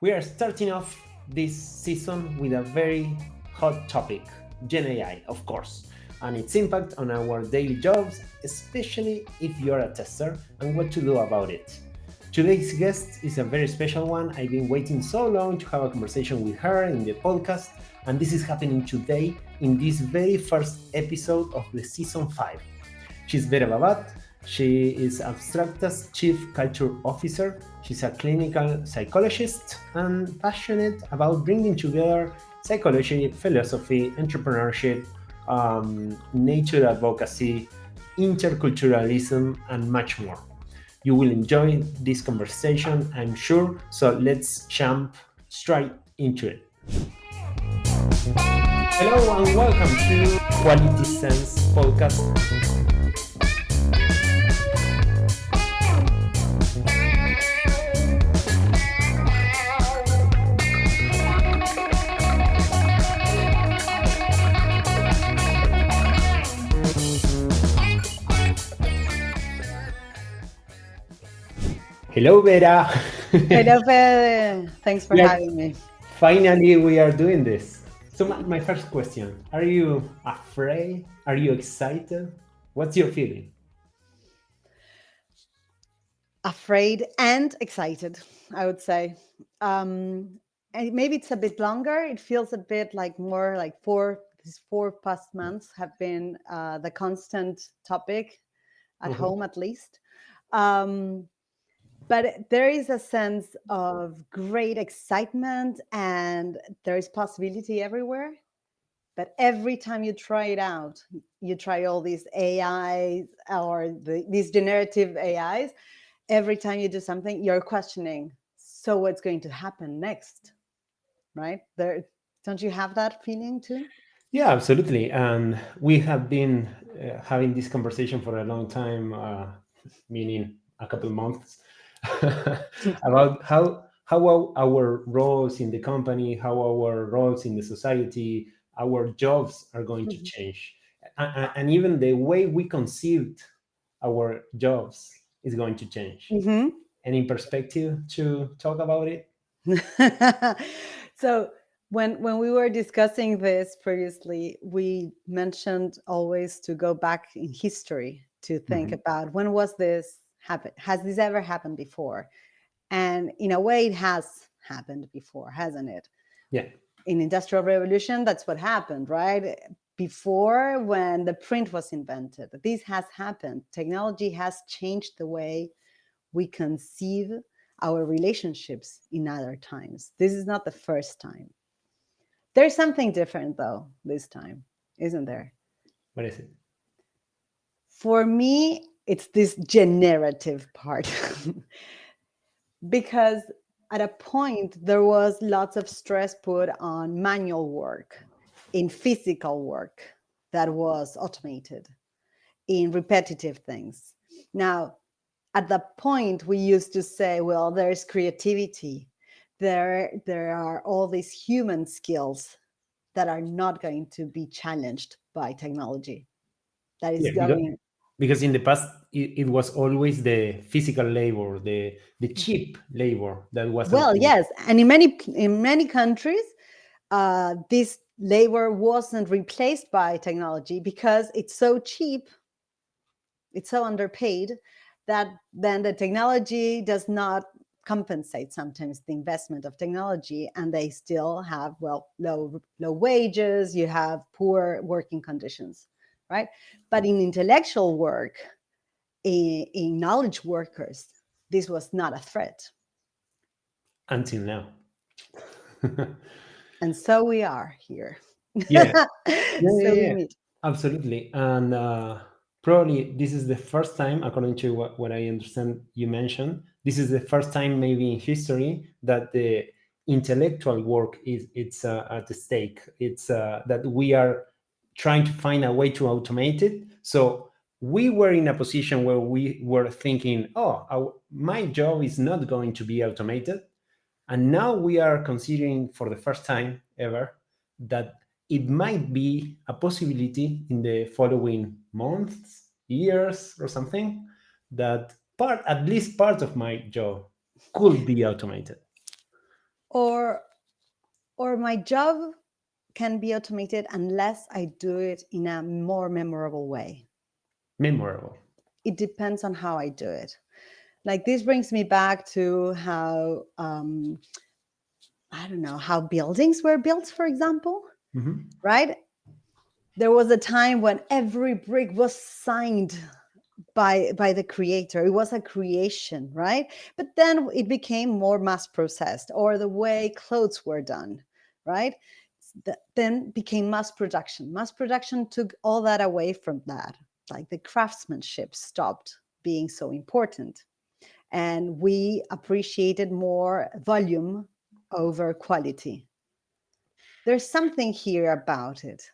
We are starting off this season with a very hot topic, GenAI, of course, and its impact on our daily jobs, especially if you're a tester, and what to do about it. Today's guest is a very special one. I've been waiting so long to have a conversation with her in the podcast, and this is happening today in this very first episode of the season 5. She's Vera Babat. She is Abstracta's Chief Culture Officer. She's a clinical psychologist and passionate about bringing together psychology, philosophy, entrepreneurship, nature advocacy, interculturalism, and much more. You will enjoy this conversation, I'm sure. So let's jump straight into it. Hello and welcome to Quality Sense Podcast. Hello, Vera. Hello, Fede. Thanks for having me. Finally, we are doing this. So my first question, are you afraid? Are you excited? What's your feeling? Afraid and excited, I would say. And maybe it's a bit longer. It feels a bit like more like these 4 past months have been the constant topic at home, at least. But there is a sense of great excitement and there is possibility everywhere. But every time you try it out, you try all these AIs or these generative AIs, every time you do something, you're questioning, so what's going to happen next, right? Don't you have that feeling too? Yeah, absolutely. And we have been having this conversation for a long time, meaning a couple of months, about how our roles in the company, how our roles in the society, our jobs are going to change. And even the way we conceived our jobs is going to change. Any perspective to talk about it? So when we were discussing this previously, we mentioned always to go back in history to think about when was this happened? Has this ever happened before? And in a way, it has happened before, hasn't it? Yeah. In Industrial Revolution, that's what happened, right? Before, when the print was invented, this has happened. Technology has changed the way we conceive our relationships in other times. This is not the first time. There's something different, though, this time, isn't there? What is it? For me, it's this generative part. Because at a point, there was lots of stress put on manual work, in physical work that was automated, in repetitive things. Now, at that point, we used to say, well, there's creativity. There are all these human skills that are not going to be challenged by technology. That is going... Because in the past, it was always the physical labor, the cheap labor that was... Well, yes. And in many countries, this labor wasn't replaced by technology because it's so cheap, it's so underpaid, that then the technology does not compensate sometimes the investment of technology, and they still have, well, low wages, you have poor working conditions, right? But in intellectual work, in knowledge workers, this was not a threat. Until now. And so we are here. Yeah. We meet. Absolutely. And probably this is the first time, according to what I understand you mentioned, this is the first time maybe in history that the intellectual work it's at the stake. It's that we are trying to find a way to automate it. So we were in a position where we were thinking, my job is not going to be automated. And now we are considering for the first time ever that it might be a possibility in the following months, years, or something, that at least part of my job could be automated. or my job can be automated unless I do it in a more memorable way. Memorable. It depends on how I do it. Like, this brings me back to how I don't know, how buildings were built, for example, Mhm. right? There was a time when every brick was signed by the creator. It was a creation, right? But then it became more mass processed, or the way clothes were done, right? Then became mass production. Mass production took all that away from that. Like, the craftsmanship stopped being so important, and we appreciated more volume over quality. There's something here about it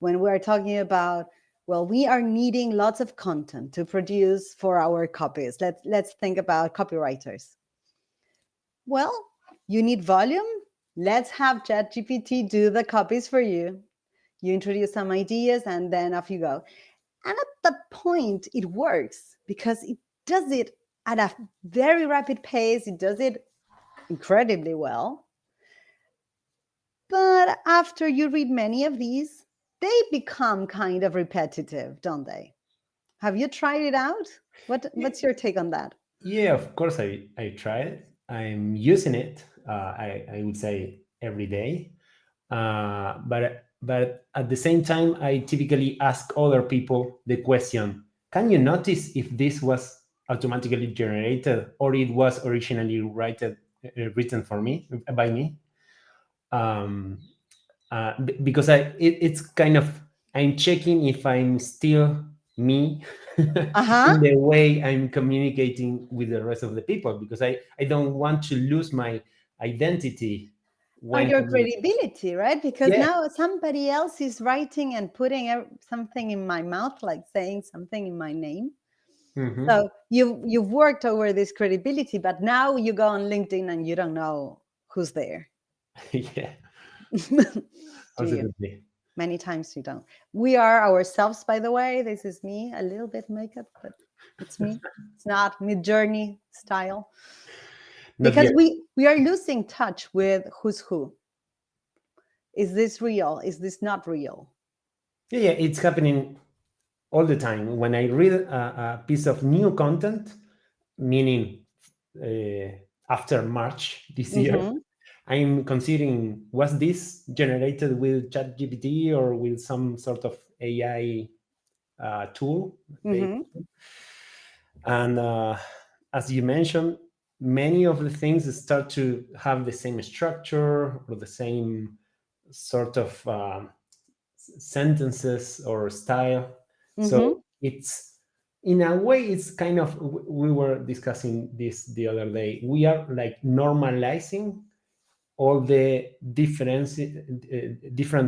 when we're talking about, well, we are needing lots of content to produce for our copies. Let's think about copywriters. Well, you need volume. Let's have ChatGPT do the copies for you. You introduce some ideas and then off you go. And at that point, it works because it does it at a very rapid pace. It does it incredibly well. But after you read many of these, they become kind of repetitive, don't they? Have you tried it out? What's your take on that? Yeah, of course I tried. I'm using it. I would say every day. But at the same time, I typically ask other people the question: can you notice if this was automatically generated or it was originally written for me by me? Um, because it's kind of, I'm checking if I'm still me Uh-huh. in the way I'm communicating with the rest of the people, because I don't want to lose my identity Or when your credibility, right? Because yeah. now somebody else is writing and putting something in my mouth, like saying something in my name. Mhm. So you've worked over this credibility, but now you go on LinkedIn and you don't know who's there. Yeah, Do you? absolutely. Many times you don't. We are ourselves, by the way. This is me, a little bit makeup, but it's me. It's not Mid Journey style. Not Because yet. we are losing touch with who's who. Is this real? Is this not real? Yeah, yeah, it's happening all the time. When I read a piece of new content, meaning uh, after March this year, Mm-hmm. I'm considering, was this generated with ChatGPT or with some sort of AI tool? Mm-hmm. And as you mentioned, many of the things start to have the same structure or the same sort of sentences or style. Mm-hmm. So it's, in a way, it's kind of, we were discussing this the other day. We are like normalizing all the different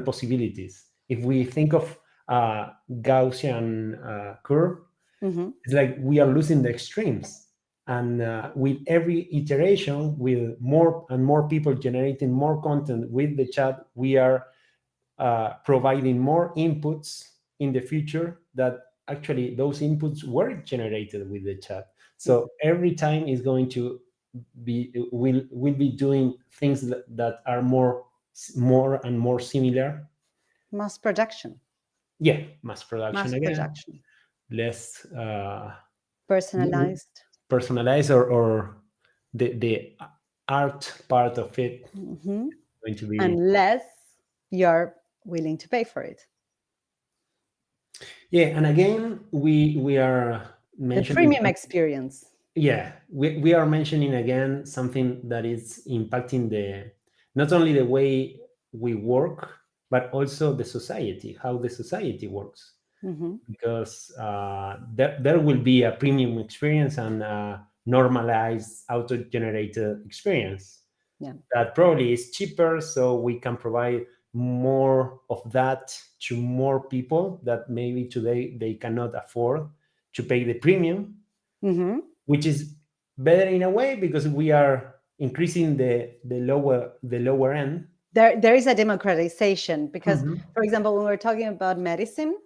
possibilities. If we think of Gaussian curve, Mm-hmm. it's like we are losing the extremes. And with every iteration, with more and more people generating more content with the chat, we are providing more inputs in the future that actually those inputs were generated with the chat. So every time is going to be, will be doing things that are more and more similar. Mass production. Yeah, mass production Mass again, production. less Personalized. personalized, or the art part of it Mm-hmm. going to be. Unless you're willing to pay for it. Yeah, and again, we are The mentioning, premium experience. yeah, we are mentioning again something that is impacting the, not only the way we work, but also the society, how the society works. Mm-hmm. Because there will be a premium experience and a normalized auto-generated experience Yeah. that probably is cheaper, so we can provide more of that to more people that maybe today they cannot afford to pay the premium, Mm-hmm. which is better in a way because we are increasing the lower end. There is a democratization because, Mhm. for example, when we're talking about medicine,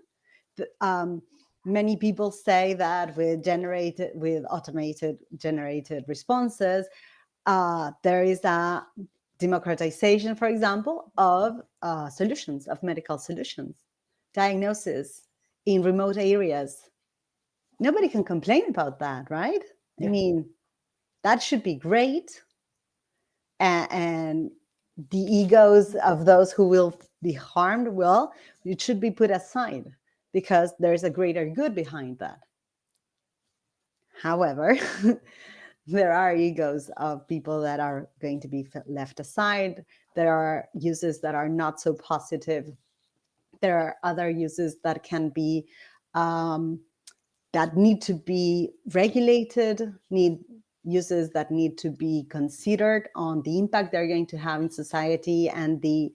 um, many people say that with automated generated responses, there is a democratization, for example, of solutions, of medical solutions, diagnosis in remote areas. Nobody can complain about that, right? I Yeah. mean, that should be great. And the egos of those who will be harmed, well, it should be put aside because there's a greater good behind that. However, there are egos of people that are going to be left aside. There are uses that are not so positive. There are other uses that can be um, that need to be regulated, need uses that need to be considered on the impact they're going to have in society and the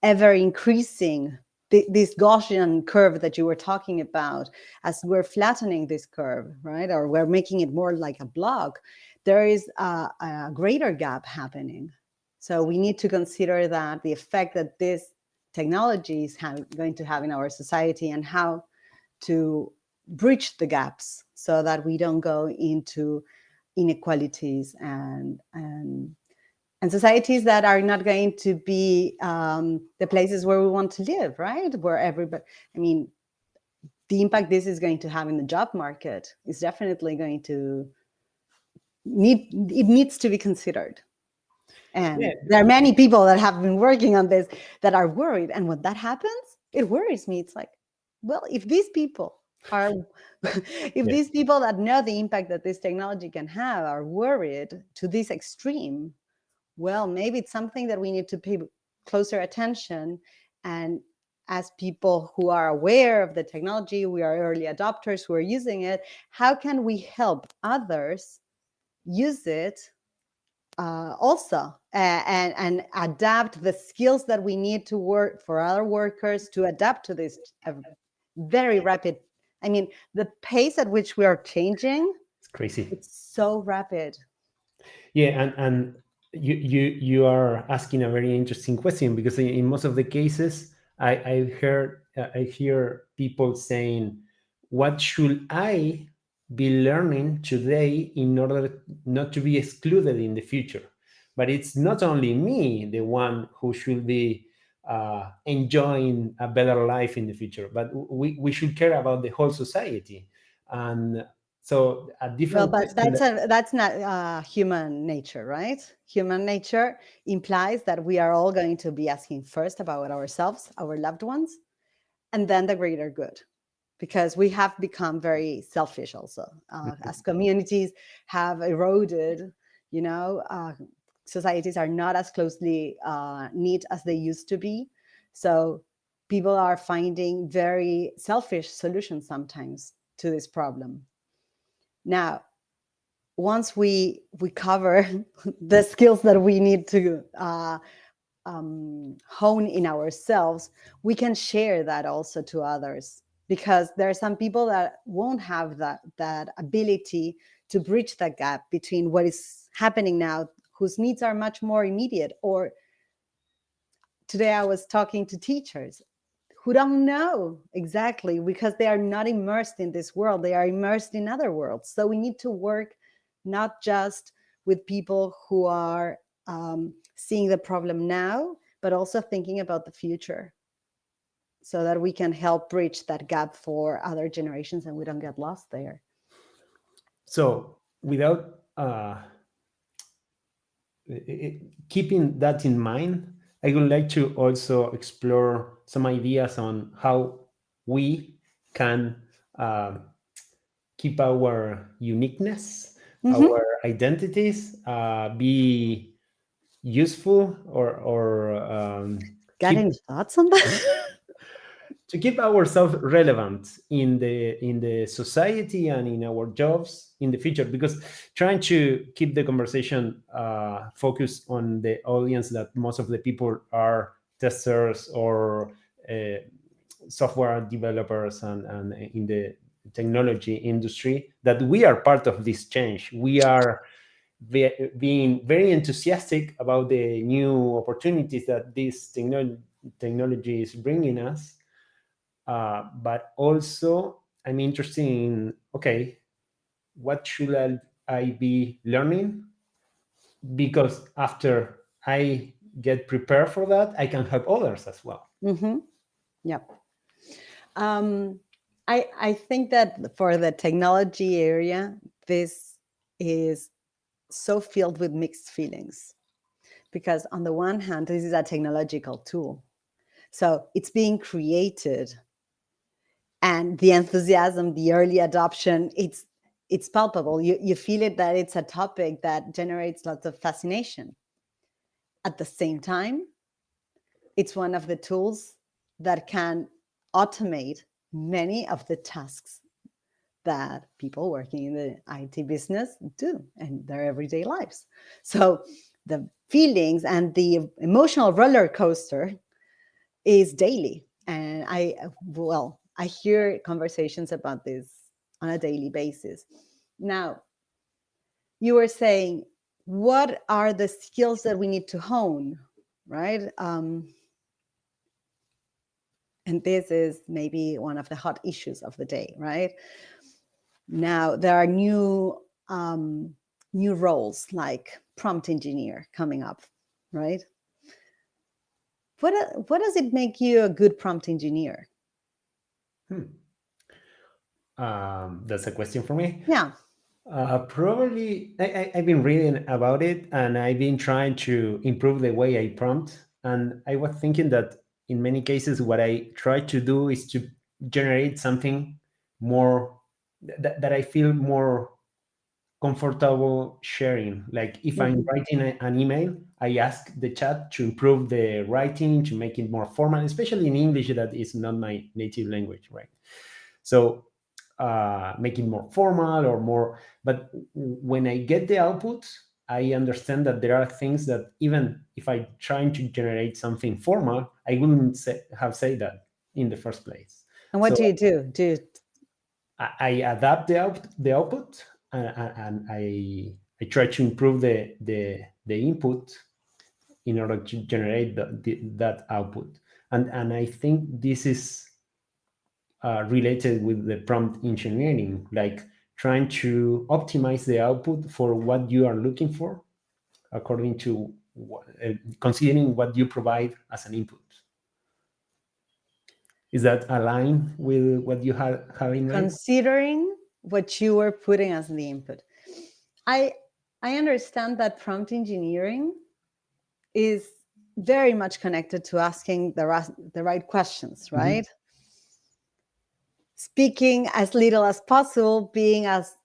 ever increasing this Gaussian curve that you were talking about. As we're flattening this curve, right, or we're making it more like a block, there is a greater gap happening. So we need to consider that the effect that this technology is going to have in our society and how to bridge the gaps so that we don't go into inequalities and societies that are not going to be the places where we want to live, right? Where everybody, I mean, the impact this is going to have in the job market is definitely going to it needs to be considered. Yeah. And there are many people that have been working on this that are worried. And when that happens, it worries me. It's like, well, if these people are, if Yeah. these people that know the impact that this technology can have are worried to this extreme, well, maybe it's something that we need to pay closer attention. And as people who are aware of the technology, we are early adopters who are using it, how can we help others use it also and adapt the skills that we need to work for other workers to adapt to this very rapid, I mean, the pace at which we are changing, It's crazy. it's so rapid. Yeah, and you are asking a very interesting question, because in most of the cases I hear people saying, what should I be learning today in order not to be excluded in the future? But it's not only me the one who should be enjoying a better life in the future, but we should care about the whole society. And so a Well, different but question. that's not human nature, right? Human nature implies that we are all going to be asking first about ourselves, our loved ones, and then the greater good, because we have become very selfish also. As communities have eroded, you know, societies are not as closely knit as they used to be. So people are finding very selfish solutions sometimes to this problem. Now, once we cover the skills that we need to hone in ourselves, we can share that also to others, because there are some people that won't have that ability to bridge that gap between what is happening now, whose needs are much more immediate. Or today I was talking to teachers who don't know exactly, because they are not immersed in this world, they are immersed in other worlds. So we need to work not just with people who are seeing the problem now, but also thinking about the future, so that we can help bridge that gap for other generations and we don't get lost there. So, without keeping that in mind, I would like to also explore some ideas on how we can uh, keep our uniqueness, Mm-hmm. our identities, be useful, or Got any thoughts on that? to keep ourselves relevant in the society and in our jobs in the future, because trying to keep the conversation focused on the audience that most of the people are testers or uh, software developers and in the technology industry, that we are part of this change. We are being very enthusiastic about the new opportunities that this technology is bringing us, but also I'm interested in, okay, what should I be learning? Because after I get prepared for that, I can help others as well. Mm-hmm. Yep. I think that for the technology area, this is so filled with mixed feelings, because on the one hand, this is a technological tool. So it's being created, and the enthusiasm, the early adoption, it's palpable. You feel it, that it's a topic that generates lots of fascination. At the same time, it's one of the tools that can automate many of the tasks that people working in the IT business do in their everyday lives. So the feelings and the emotional roller coaster is daily. And I hear conversations about this on a daily basis. Now, you were saying, what are the skills that we need to hone, right? And this is maybe one of the hot issues of the day, right? Now there are new roles like prompt engineer coming up, right? What does it make you a good prompt engineer? That's a question for me. Yeah. Probably, I've been reading about it, and I've been trying to improve the way I prompt. And I was thinking that in many cases, what I try to do is to generate something more that I feel more comfortable sharing. Like if I'm Mhm. writing an email, I ask the chat to improve the writing, to make it more formal, especially in English, that is not my native language, right? So make it more formal or more. But when I get the output, I understand that there are things that even if I trying to generate something formal, I wouldn't have said that in the first place. And what So do you do? I adapt the output, and I try to improve the input in order to generate that output. And I think this is related with the prompt engineering, like trying to optimize the output for what you are looking for, according to considering what you provide as an input. Is that aligned with what you have in mind? Considering what you were putting as the input, I I understand that prompt engineering is very much connected to asking the right questions, Mhm. right? Speaking as little as possible, being as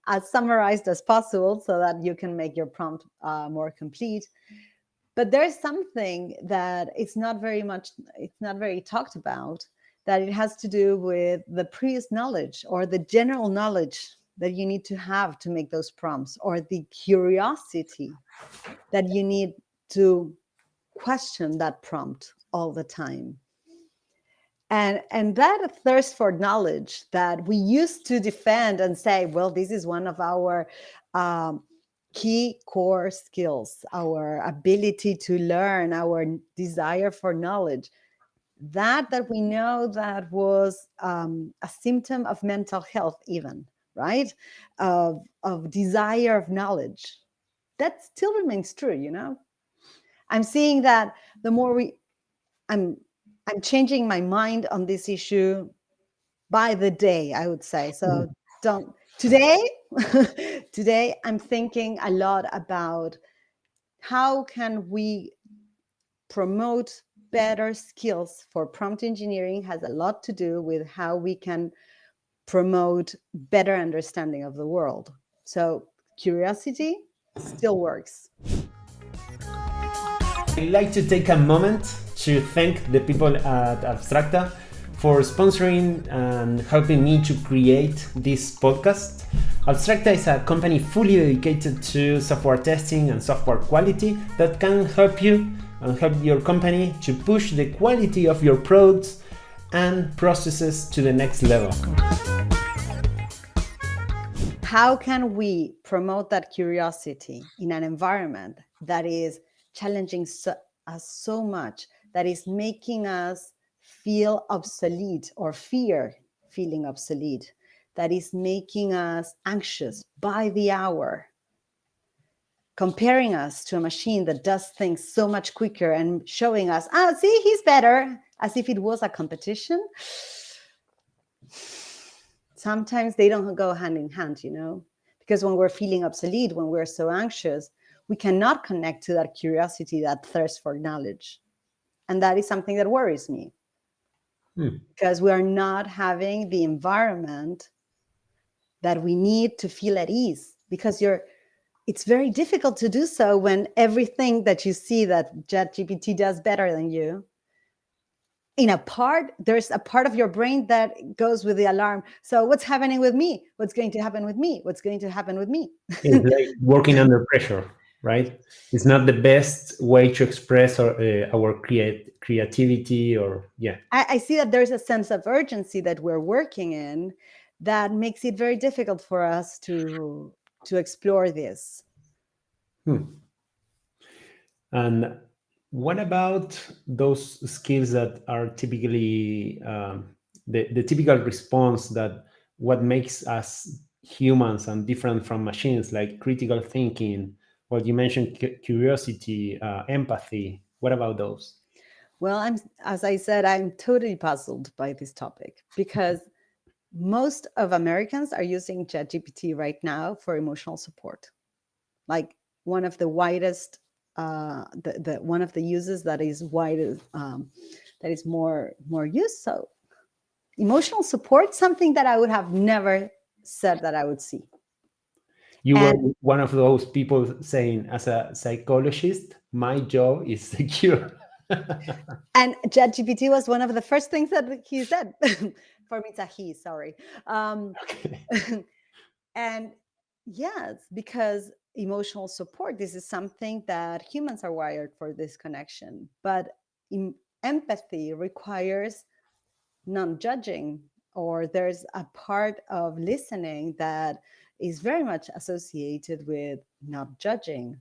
as summarized as possible, so that you can make your prompt more complete. But there's something that it's not very talked about, that it has to do with the previous knowledge or the general knowledge that you need to have to make those prompts, or the curiosity that you need to question that prompt all the time. And that thirst for knowledge that we used to defend and say, well, this is one of our um, key core skills, our ability to learn, our desire for knowledge, that we know that was a symptom of mental health, even, right? Of desire of knowledge, that still remains true, you know. I'm seeing that the more i'm I'm changing my mind on this issue by the day, I would say. So don't today today I'm thinking a lot about how can we promote better skills. For prompt engineering has a lot to do with how we can promote better understanding of the world. So curiosity still works. I'd like to take a moment to thank the people at Abstracta for sponsoring and helping me to create this podcast. Abstracta is a company fully dedicated to software testing and software quality that can help you and help your company to push the quality of your products and processes to the next level. How can we promote that curiosity in an environment that is challenging us so much, that is making us feel obsolete or fear feeling obsolete, that is making us anxious by the hour? comparing us to a machine that does things so much quicker and showing us, see, he's better, as if it was a competition. Sometimes they don't go hand in hand, because when we're feeling obsolete, when we're so anxious, we cannot connect to that curiosity, that thirst for knowledge. And that is something that worries me, because we are not having the environment that we need to feel at ease, because it's very difficult to do so when everything that you see that ChatGPT does better than you, there's a part of your brain that goes with the alarm. So what's happening with me? What's going to happen with me? What's going to happen with me? It's like working under pressure, right? It's not the best way to express our creativity, or yeah. I see that there's a sense of urgency that we're working in that makes it very difficult for us to explore this. And what about those skills that are typically the typical response, that what makes us humans and different from machines, like critical thinking? Well, you mentioned curiosity, empathy. What about those? Well, as I said, I'm totally puzzled by this topic, because most of Americans are using ChatGPT right now for emotional support. Like, one of the widest, one of the uses that is widest, that is more used. So, emotional support, something that I would have never said that I would see. You were And one of those people saying, as a psychologist, my job is secure. and ChatGPT was one of the first things that he said. For me, it's a he. Sorry. Okay. And yes, because emotional support, this is something that humans are wired for, this connection. But empathy requires non-judging, or there's a part of listening that is very much associated with not judging.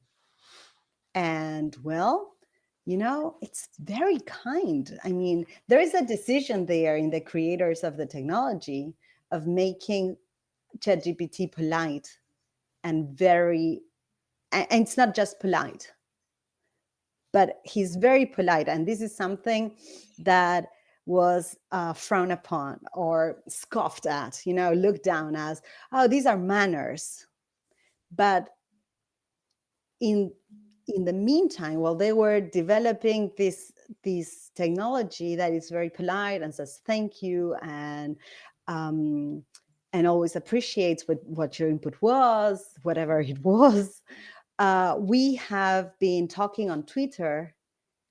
And well, it's very kind. I mean, there is a decision there in the creators of the technology of making ChatGPT polite and and it's not just polite, but he's very polite. And this is something that was frowned upon or scoffed at, looked down as, oh, these are manners. But in the meantime, while they were developing this technology that is very polite and says thank you, and always appreciates what your input was, whatever it was, we have been talking on Twitter,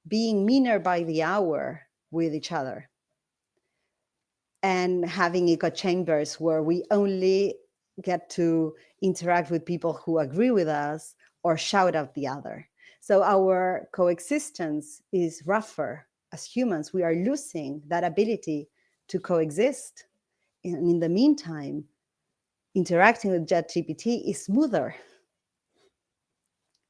being meaner by the hour with each other, and having echo chambers where we only get to interact with people who agree with us or shout out the other. So our coexistence is rougher. As humans, we are losing that ability to coexist. And in the meantime, interacting with ChatGPT is smoother.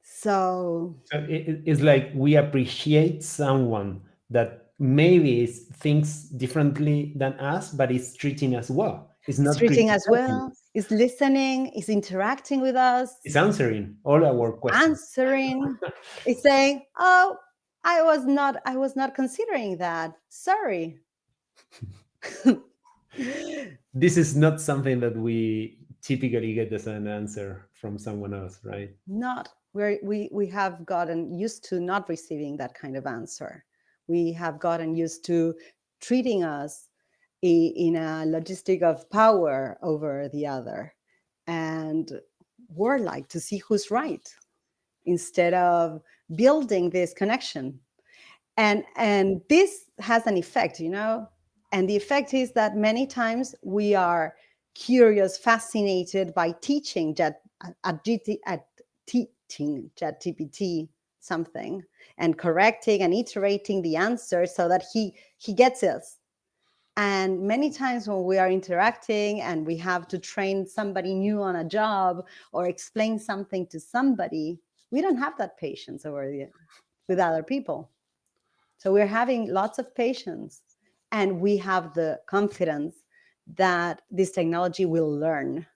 So It's like we appreciate someone that maybe thinks differently than us, but is treating us well. It's it's not treating us criticizing. well, is listening, is interacting with us, It's answering all our questions. answering, is saying, oh, I was not considering that. Sorry. This is not something that we typically get as an answer from someone else, right? Not we have gotten used to not receiving that kind of answer. We have gotten used to treating us in a logistic of power over the other, and we're like to see who's right instead of building this connection. And this has an effect, and the effect is that many times we are curious, fascinated by teaching teaching ChatGPT something, and correcting and iterating the answer so that he gets us. And many times when we are interacting and we have to train somebody new on a job or explain something to somebody, we don't have that patience with other people. So we're having lots of patience, and we have the confidence that this technology will learn.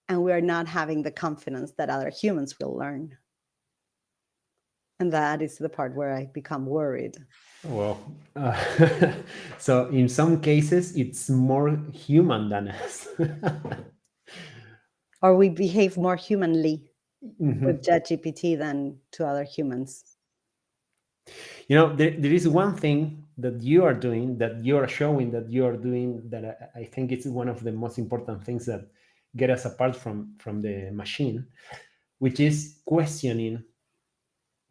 and we are not having the confidence that other humans will learn. And that is the part where I become worried. Well, so in some cases, it's more human than us. Or we behave more humanly with Mhm. ChatGPT than to other humans. There is one thing that you are doing, that you are showing that you are doing, that I think it's one of the most important things that get us apart from the machine, which is questioning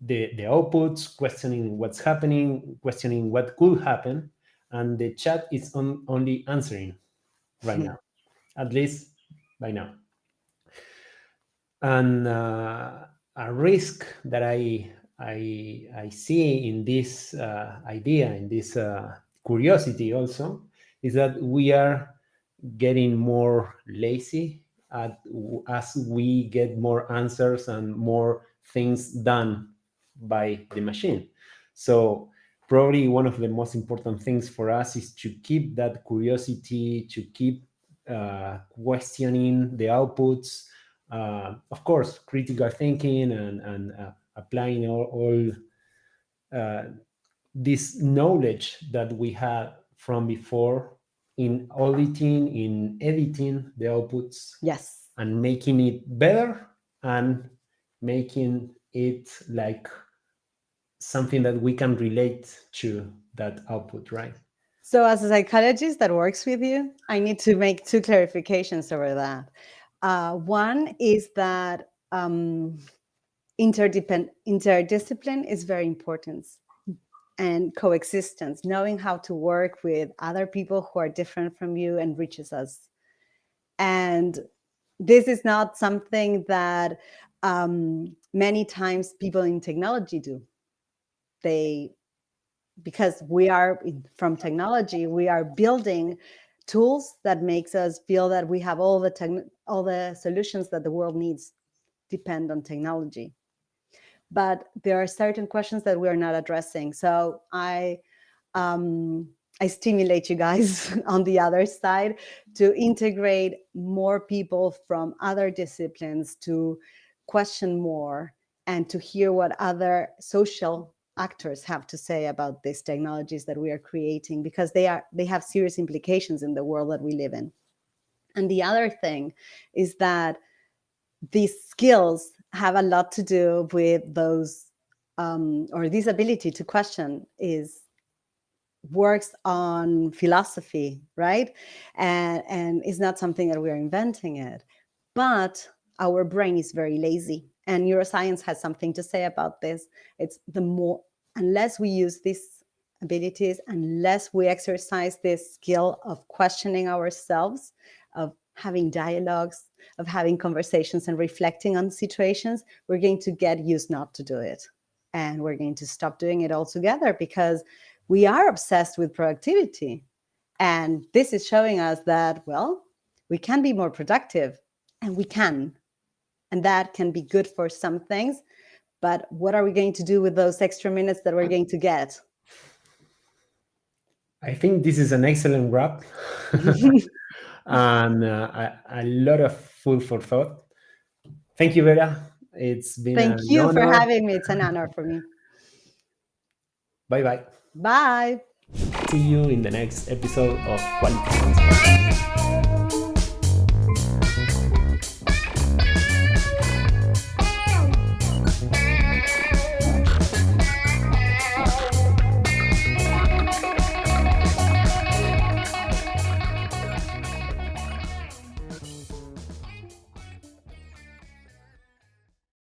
the outputs, questioning what's happening, questioning what could happen, and the chat is only answering right now, at least by now. And a risk that I see in this idea, in this curiosity also, is that we are getting more lazy as we get more answers and more things done by the machine. So probably one of the most important things for us is to keep that curiosity, to keep questioning the outputs, of course, critical thinking, and applying all this knowledge that we had from before in auditing, in editing the outputs, Yes. and making it better, and making it like something that we can relate to that output, right? So, as a psychologist that works with you, I need to make two clarifications over that. One is that interdiscipline is very important, and coexistence, knowing how to work with other people who are different from you, enriches us. And this is not something that many times people in technology do. They, because we are from technology, we are building tools that makes us feel that we have all the solutions that the world needs depend on technology. But there are certain questions that we are not addressing. So I stimulate you guys on the other side to integrate more people from other disciplines, to question more, and to hear what other social actors have to say about these technologies that we are creating, because they have serious implications in the world that we live in. And the other thing is that these skills have a lot to do with those, or this ability to question works on philosophy, right? And it's not something that we're inventing it, but our brain is very lazy. And neuroscience has something to say about this. It's unless we use these abilities, unless we exercise this skill of questioning ourselves, of having dialogues, of having conversations and reflecting on situations, we're going to get used not to do it. And we're going to stop doing it altogether, because we are obsessed with productivity. And this is showing us that, well, we can be more productive, and we can. And that can be good for some things. But what are we going to do with those extra minutes that we're going to get? I think this is an excellent wrap. And a lot of food for thought. Thank you, Vera. It's been Thank an you for honor. having me. It's an honor for me. Bye bye. Bye. See you in the next episode of Quality Sense Podcast.